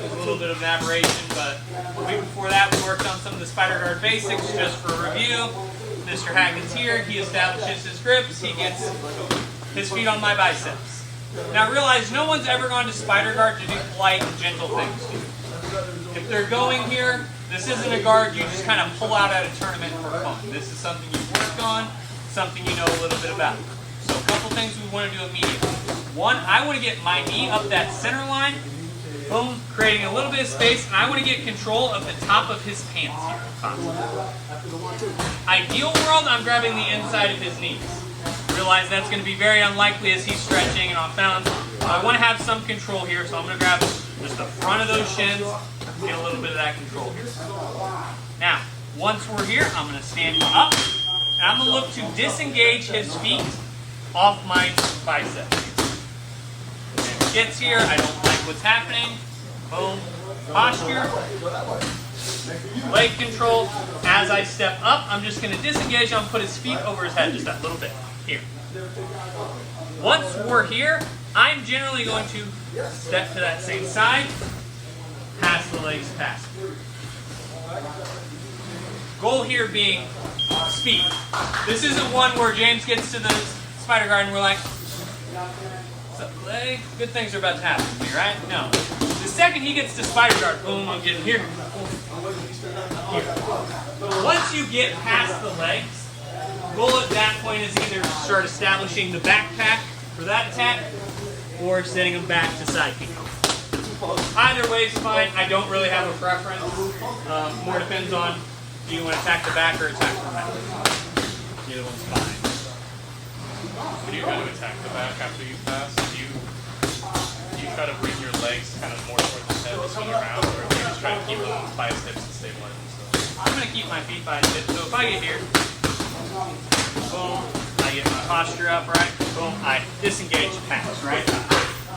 It was a little bit of an aberration, but the week before that we worked on some of the spider guard basics just for review. Mr. Hackett's here, he establishes his grips, he gets his feet on my biceps. Now realize no one's ever gone to spider guard to do polite and gentle things to you. If they're going here, this isn't a guard you just kind of pull out at a tournament for fun. This is something you've worked on, something you know a little bit about. So a couple things we want to do immediately. One, I want to get my knee up that center line, boom, creating a little bit of space, and I want to get control of the top of his pants here. Ideal world, I'm grabbing the inside of his knees. Realize that's going to be very unlikely as he's stretching and off balance. I want to have some control here, so I'm going to grab just the front of those shins, get a little bit of that control here. Now, once we're here, I'm going to stand up, and I'm going to look to disengage his feet off my biceps. When he gets here, I don't like what's happening. Boom. Posture. Leg control. As I step up, I'm just going to disengage. I'm going to put his feet over his head just that little bit. Here. Once we're here, I'm generally going to step to that same side, pass the legs past. Goal here being speed. This isn't one where James gets to the spider guard and we're like, what's up, leg? Good things are about to happen to me, right? No. The second he gets to spider guard, boom, I'm getting here. Here. Once you get past the legs, goal at that point is either start establishing the backpack for that attack or setting them back to side kick. Either way is fine. I don't really have a preference. More depends on do you want to attack the back or attack the back. Either one's fine. When you go to attack the back after you pass, do you try to bring your legs kind of more towards the head to swing around, or do you just try to keep them by his hips and stabilize themselves? I'm going to keep my feet by his hips. So if I get here, boom, I get my posture up, right? Boom, I disengage pass, right?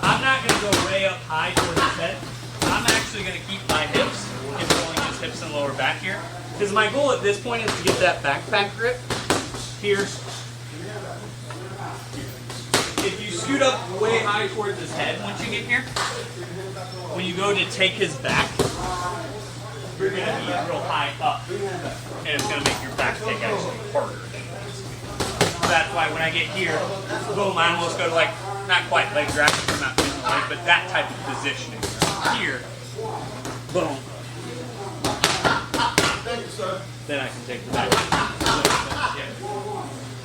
I'm not going to go way up high towards his head. I'm actually going to keep my hips, controlling his hips and lower back here. Because my goal at this point is to get that backpack grip here. If you scoot up way high towards his head once you get here, when you go to take his back, you're going to be real high up, and it's going to make your back take actually harder. So that's why when I get here, boom, I almost go to like, not quite leg drag from out in the leg, but that type of positioning. Here, boom. Then I can take the back. Yeah.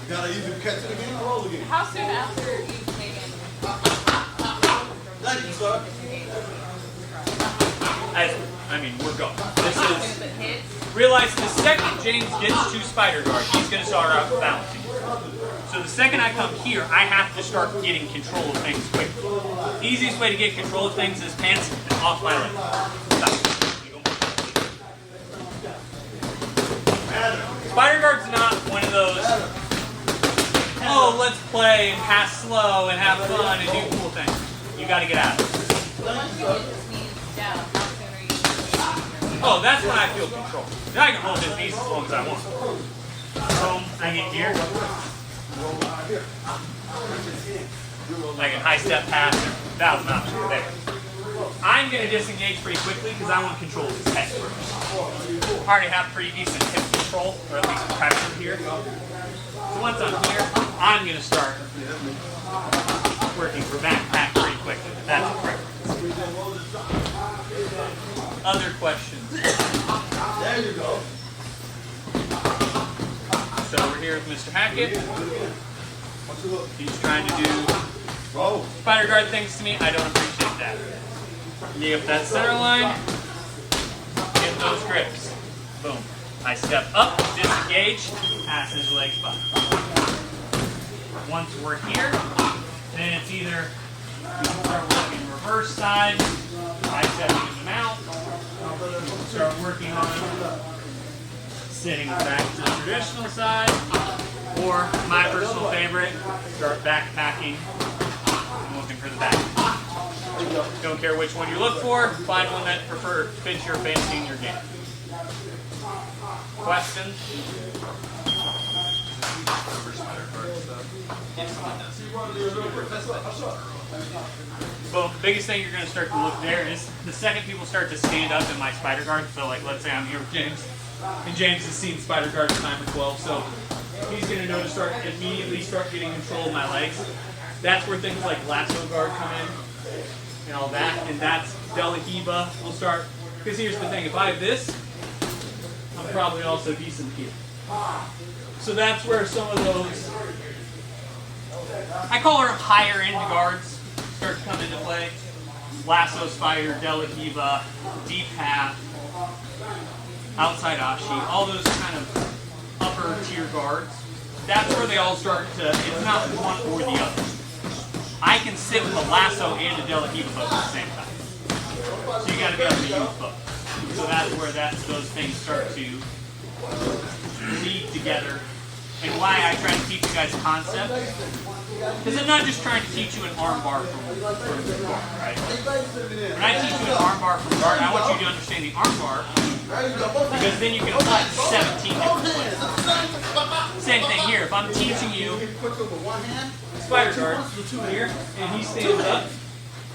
Gotta either catch it again or roll again. How soon after you've taken? Thank you, sir. We're going. This is, realize the second James gets to spider guard, he's going to start out balancing. So the second I come here, I have to start getting control of things quickly. The easiest way to get control of things is pants and off my leg. Stop. Spider guard's not one of those, oh, let's play and pass slow and have fun and do cool things. You got to get out of it. Once you get his knees down, how soon are you? Oh, that's when I feel control. Then I can hold his knees as long as I want. Boom, I get here. I can high step pass, 1,000 options there. I'm going to disengage pretty quickly because I want to control his head first. I already have pretty decent hip control, or at least pressure here. So once I'm here, I'm going to start working for backpack pretty quickly. That's a preference. Other questions? There you go. So we're here with Mr. Hackett. He's trying to do spider guard things to me. I don't appreciate that. Knee up that center line. Get those grips. Boom. I step up, disengage, pass his legs by. Once we're here, then it's either we start working reverse side, I step him out, start working on sitting back to the traditional side, or my personal favorite, start backpacking and looking for the back. Don't care which one you look for, find one that fits your fancy in your game. Questions? over spider guard stuff. If someone does. Well, the biggest thing you're going to start to look there is the second people start to stand up in my spider guard. So, like, let's say I'm here with James, and James has seen spider guard timer 12, so he's going to know to immediately start getting control of my legs. That's where things like lasso guard come in and all that, and that's De La Hiva will start. Because here's the thing: if I have this, I'm probably also decent here. So that's where some of those, I call her higher end guards, start to come into play. Lasso spider, De La Hiva, deep half, outside ashi, all those kind of upper tier guards. That's where they all start to, it's not one or the other. I can sit with a lasso and a De La Hiva hook at the same time. So you got to be able to use both. So that's where those things start to lead together. And why I try to teach you guys concept. Because I'm not just trying to teach you an arm bar from guard, right? When I teach you an arm bar from guard, I want you to understand the arm bar, because then you can apply it 17 different ways. Same thing here. If I'm teaching you spider guard here, and he stands up,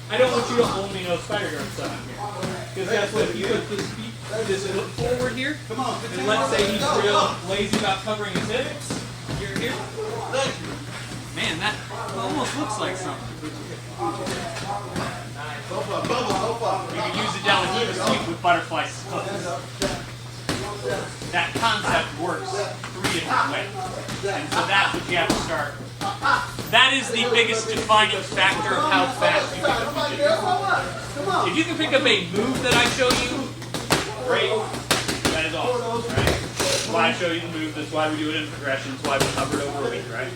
I don't want you to only know spider guard stuff here. Because that's what, if you put this foot forward here, and let's say he's real lazy about covering his hips, you're here. Man, that almost looks like something. You can use the De La Hiva sweep with butterfly hooks. That concept works 3 different ways. And so that's what you have to start. That is the biggest defining factor of how fast you pick up BJJ. If you can pick up a move that I show you, great. That is awesome, right? That's why I show you the move. That's why we do it in progressions. That's why we cover it over a week, right?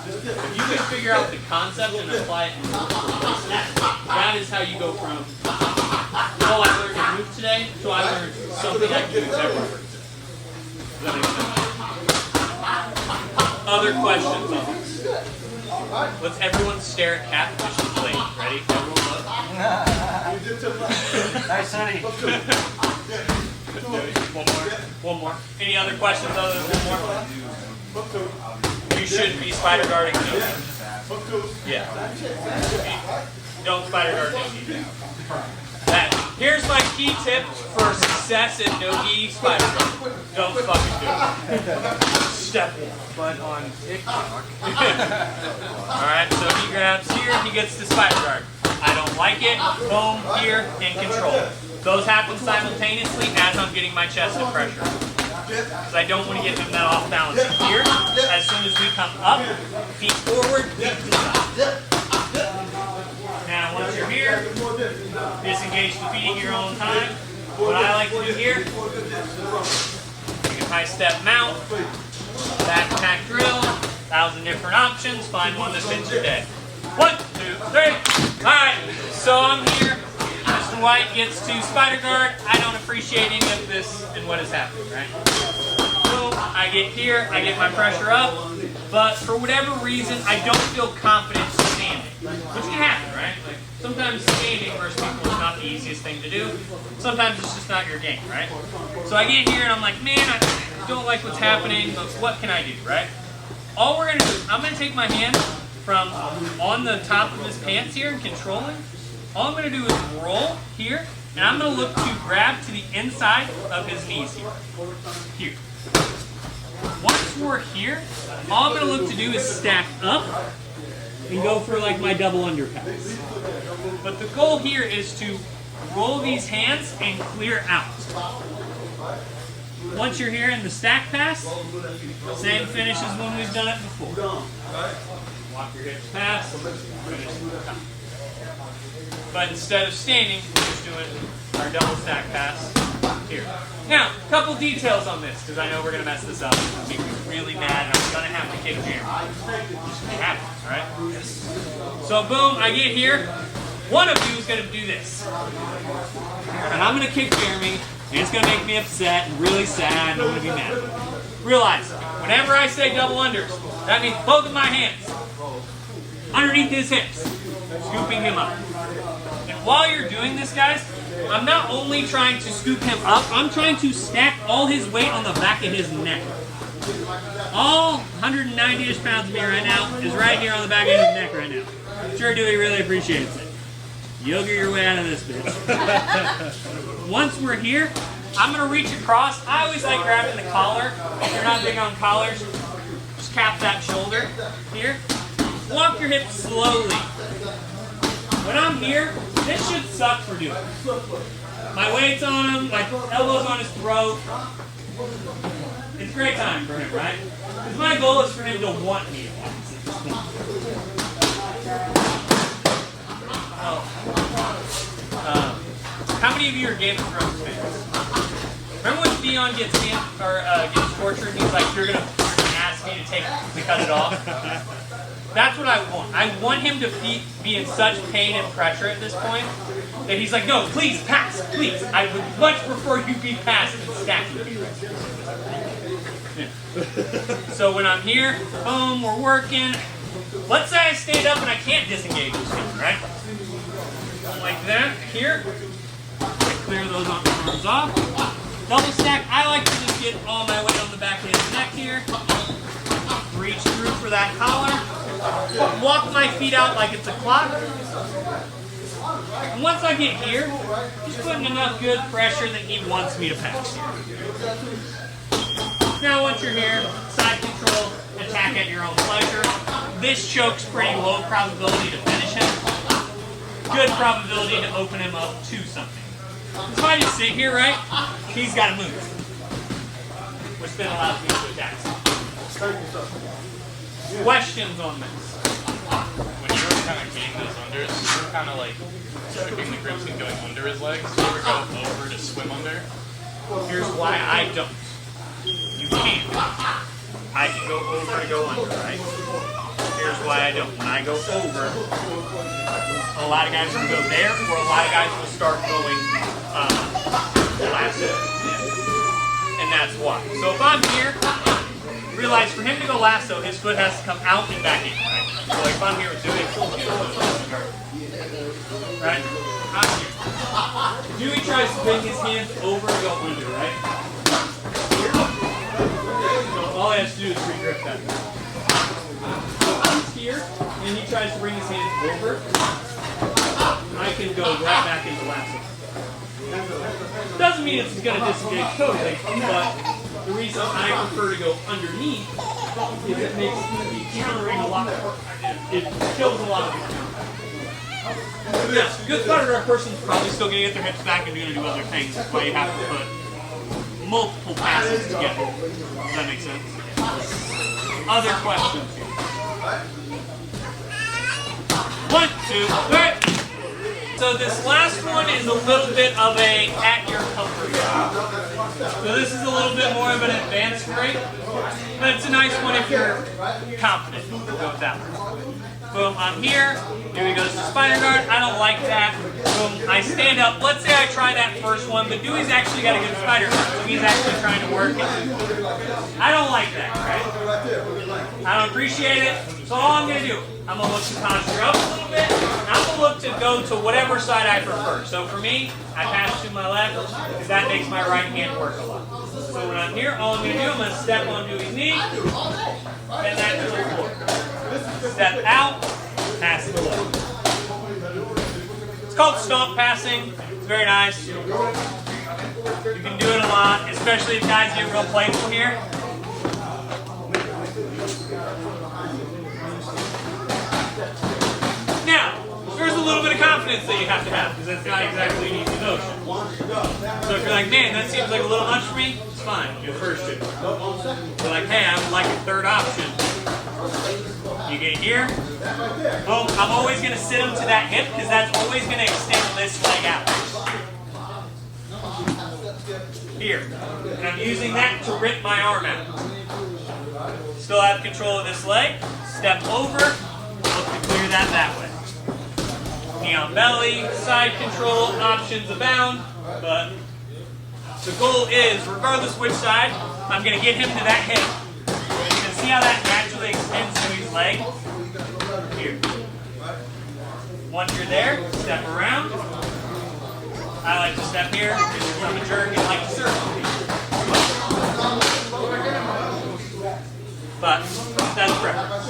If you can figure out the concept and apply it in that is how you go from, oh, I learned a move today, to I learned something I can use everywhere today. Does that make sense? Other questions on this? Let's everyone stare at Kat because she's late. Ready? Everyone look. Nice honey. One more. Any other questions other than one more? You should be spider guarding no. Yeah. Don't spider guard no-gi. Here's my key tip for success in no-gi spider guard. Don't fucking do it. Step one on TikTok. Alright, so he grabs here, he gets the spider guard. I don't like it. Boom, here, in control. Those happen simultaneously as I'm getting my chest and pressure. Because I don't want to get him that off balance. Here, as soon as we come up, feet forward, feet to the side. Now, once you're here, disengage the feet at your own time. What I like to do here, you can high step mount, backpack drill, 1,000 different options, find one that fits your day. 1, 2, 3. Alright, so I'm here. Mr. White gets to spider guard. I don't appreciate any of this and what is happening, right? So I get here, I get my pressure up, but for whatever reason, I don't feel confident standing. Which can happen, right? Like sometimes standing versus people is not the easiest thing to do. Sometimes it's just not your game, right? So I get here and I'm like, man, I don't like what's happening, but what can I do, right? All we're gonna do, I'm gonna take my hand from on the top of his pants here and controlling. All I'm going to do is roll here, and I'm going to look to grab to the inside of his knees here. Here. Once we're here, all I'm going to look to do is stack up and go for like my double underpass. But the goal here is to roll these hands and clear out. Once you're here in the stack pass, same finish as when we've done it before. Walk your hips past, finish to the top. But instead of standing, we're just doing our double stack pass here. Now, a couple details on this, because I know we're going to mess this up. It's going to make me really mad, and I'm going to have to kick Jeremy. Just going to happen, all right? Yes. So, boom, I get here. One of you is going to do this. And I'm going to kick Jeremy, and it's going to make me upset and really sad, and I'm going to be mad. Realize, whenever I say double unders, that means both of my hands underneath his hips, scooping him up. And while you're doing this, guys, I'm not only trying to scoop him up, I'm trying to stack all his weight on the back of his neck. All 190-ish pounds of me right now is right here on the back of his neck right now. I'm sure Dewey really appreciates it. Yoga your way out of this bitch. Once we're here, I'm gonna reach across. I always like grabbing the collar. If you're not big on collars, just cap that shoulder here. Walk your hips slowly. When I'm here, this should suck for Dewey. My weight's on him, my elbow's on his throat. It's a great time for him, right? Because my goal is for him to want me to box at this point. How many of you are Game of Thrones fans? Remember when Theon gets tortured and he's like, you're gonna ask me to cut it off? That's what I want. I want him to be in such pain and pressure at this point that he's like, no, please pass, please. I would much prefer you be passed than stacking me. Yeah. So when I'm here, boom, we're working. Let's say I stand up and I can't disengage this feet, right? Like that, here. Clear those arms off. Double stack, I like to just get all my weight on the back of his neck here. Reach through for that collar. Walk my feet out like it's a clock. And once I get here, he's putting enough good pressure that he wants me to pass here. Now once you're here, side control, attack at your own pleasure. This choke's pretty low probability to finish him. Good probability to open him up to something. If I just sit here, right, he's got to move. Which then allows me to attack. Questions on this? When you were kind of getting those unders, you were kind of like stripping the grips and going under his legs. Do you ever go over to swim under? Here's why I don't. You can't. I can go over to go under, right? Here's why I don't. When I go over, a lot of guys will go there, or a lot of guys will start going lasso. And that's why. So if I'm here, realize for him to go lasso, his foot has to come out and back in, right? So like if I'm here with Dewey, right? I'm here. Dewey tries to bring his hands over and go under, right? So all he has to do is re-grip that. So if he's here, and he tries to bring his hands over, I can go right back into lasso. Doesn't mean it's going to disengage totally, but the reason I prefer to go underneath is it makes the countering a lot more. It kills a lot of the counter. Yes, good spotter grab person's probably still going to get their hips back and going to do other things. That's why you have to put multiple passes together. Does that make sense? Other questions here? 1, 2, 3. So this last one is a little bit of a at your comfort zone. So this is a little bit more of an advanced break, but it's a nice one if you're confident. We'll go with that one. Boom, I'm here. Dewey goes to spider guard. I don't like that. Boom, I stand up. Let's say I try that first one, but Dewey's actually got a good spider guard, so he's actually trying to work it. I don't like that, right? I don't appreciate it. So all I'm going to do, I'm going to look to posture up a little bit. I'm going to look to go to whatever side I prefer. So for me, I pass to my left because that makes my right hand work a lot. So when I'm here, all I'm going to do, I'm going to step on Dewey's knee, and that to the floor. Step out, pass to the left. It's called stomp passing. It's very nice. You can do it a lot, especially if guys get real playful here. Now, there's a little bit of confidence that you have to have, because that's not exactly an easy notion. So if you're like, man, that seems like a little much for me, it's fine. Do the first two. You're like, hey, I would like a third option. You get here. Boom. I'm always going to sit him to that hip, because that's always going to extend this leg out. Here. And I'm using that to rip my arm out. Still have control of this leg. Step over. Look to clear that way. Knee on belly, side control, options abound, but the goal is, regardless which side, I'm going to get him to that hip. You can see how that naturally extends to his leg. Here. Once you're there, step around. I like to step here, because I'm a jerk and like to serve. But that's preference.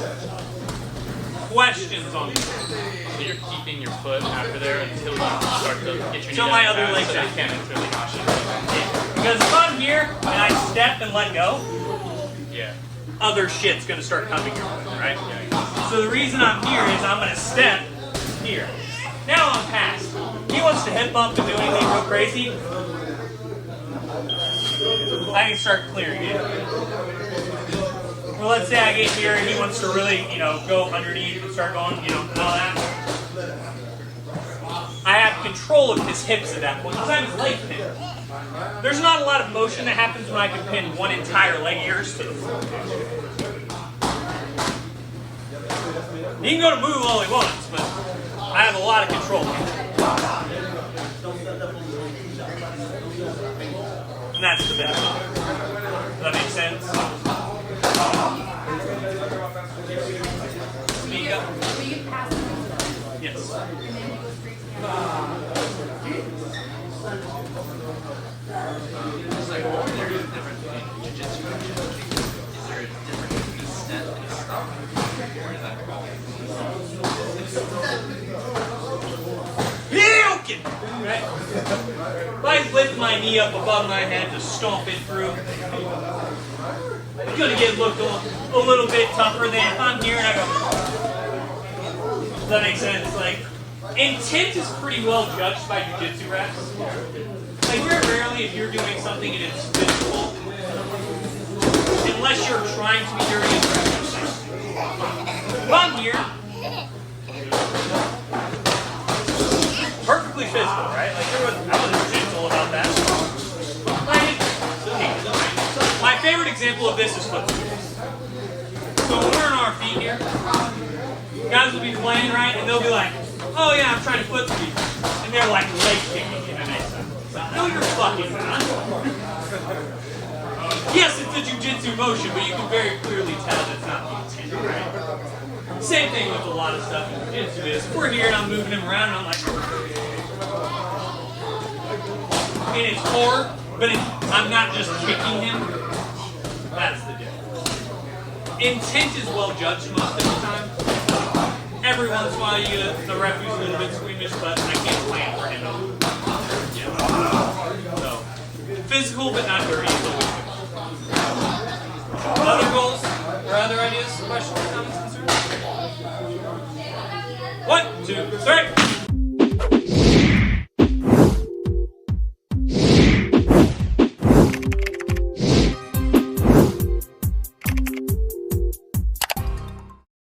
Questions on this? So you're keeping your foot after there until you start to get your knee Till my down other fast, leg so down. you can't necessarily nosh it. Because if I'm here and I step and let go, Yeah. other shit's gonna start coming your way, right? Yeah. So the reason I'm here is I'm gonna step here. Now I'm past. He wants to hip bump and do anything real crazy. I can start clearing it. Well, let's say I get here and he wants to really, go underneath and start going, and all that. I have control of his hips at that point because I'm his leg pin. There's not a lot of motion that happens when I can pin one entire leg of yours to the floor. He can go to move all he wants, but I have a lot of control. And that's the best. Does that make sense? Speak up. So you pass it, Yes. and then you go straight to the It's like, what there is a difference between jiu-jitsu and jiu-jitsu? Is there a difference between a step and a stop? Where does that fall? Puking! Right? If I lift my knee up above my head to stomp it through, it's gonna get looked a little bit tougher than if I'm here and I go. Does that make sense? Like, intent is pretty well judged by jiu-jitsu reps. Like, very rarely, if you're doing something and it's physical, unless you're trying to be dirty and if I'm here, perfectly physical, right? Like, I wasn't gentle about that. My favorite example of this is foot sweeps. So when we're on our feet here, guys will be playing, right? And they'll be like, oh yeah, I'm trying to foot sweep. And they're like leg kicking in an ace. No, you're fucking not. Yes, it's a jiu-jitsu motion, but you can very clearly tell that's not the intent, right? Same thing with a lot of stuff in jiu-jitsu is, we're here and I'm moving him around and I'm like, and it's hard, but I'm not just kicking him. That's the difference. Intent is well judged most of the time. Every once in a while, the referee's a little bit squeamish, but I can't plan for him to move. Yeah. So, physical but not dirty is always good.